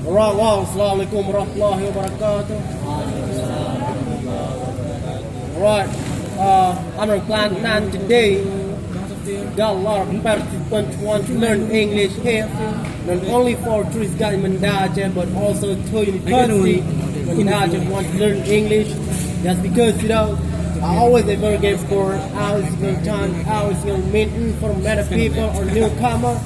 Alright, wow, assalamualaikum warahmatullahi wabarakatuh. Alright, I'm a plan today. Got a lot of participants want to learn English here, not only for tourist guide in Banda Aceh, but also to university. Banda Aceh want to learn English, just because I always ever get for hours time, hours meeting from better people or newcomer.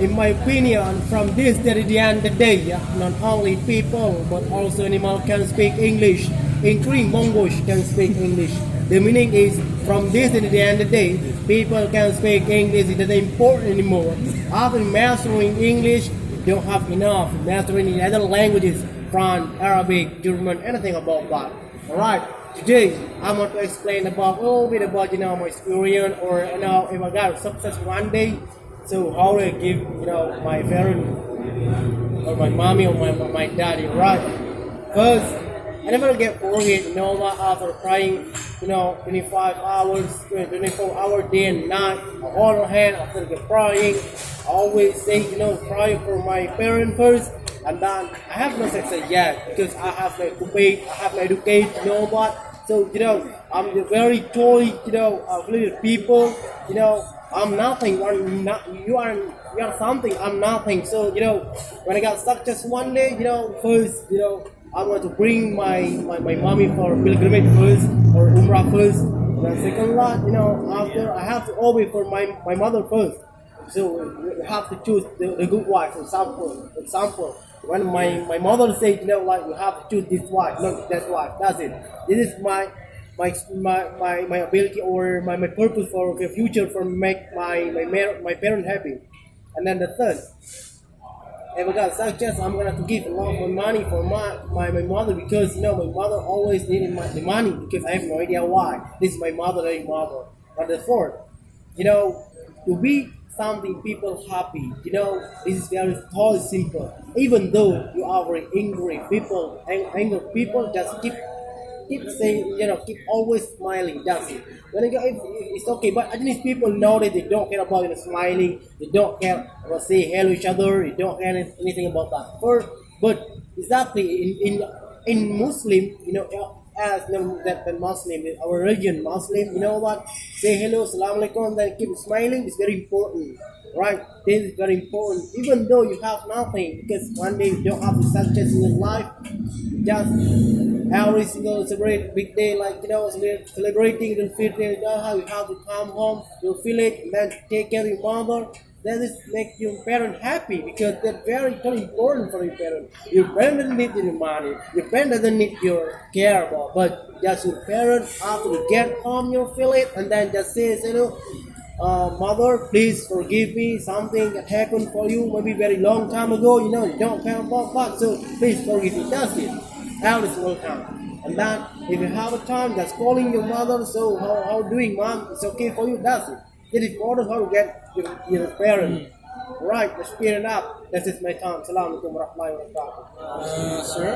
In my opinion, from this to the end of the day, not only people but also animal can speak English, including mongoose can speak English. The meaning is, from this to the end of the day, people can speak English. It isn't important anymore. After mastering English, you don't have enough mastering the other languages, French, Arabic, German, anything about that. Alright, today I'm going to explain about a little bit about my experience, or if I got success one day. So how do I give my parents or my mommy or my daddy, right? First, I never get forget after crying 25 hours, 24 hours day and night, on other hand after get crying, I always say cry for my parents first, and then I have no success yet because I have my kupi, I have my education, so I'm the very toy little people, I'm nothing. You are something. I'm nothing. So when I got stuck just one day, first I want to bring my mommy for pilgrimage first or umrah first. And second lot, after I have to obey for my mother first. So you have to choose the good wife. For example, when my mother said, you have to choose this wife, not that wife. That's it. This is my ability or my purpose for the future, for make my parents happy. And then the third, if I got success, I'm gonna give a lot of money for my mother, because my mother always needed the money, because I have no idea why. This is my mother. But the fourth, to be something people happy, this is very totally simple. Even though you are very angry people just keep saying, keep always smiling. That's it. When it's okay, but at least people know that they don't care about smiling. They don't care about say hello each other. They don't care anything about that. But exactly in Muslim, as that Muslim, our religion, Muslim, say hello, assalamu alaikum, and then keep smiling is very important. Right? This is very important. Even though you have nothing, because one day you don't have the success in your life, just every single celebrate big day, like celebrating the fitness, how you have to come home, you feel it, and then take care of your mother. That is make your parent happy, because they're very important for your parent. Your parent doesn't need your money, your parent doesn't need your care about, but just your parent, after you get home, you feel it, and then just says, mother, please forgive me, something that happened for you maybe very long time ago, you don't care about that, so please forgive me. That's it. Every single time. And then if you have a time, just calling your mother, so how doing, mom? It's okay for you. That's it. It is important how to get your parents. Right, let's speed it up. This is my time. Assalamualaikum warahmatullahi wabarakatuh. Sir?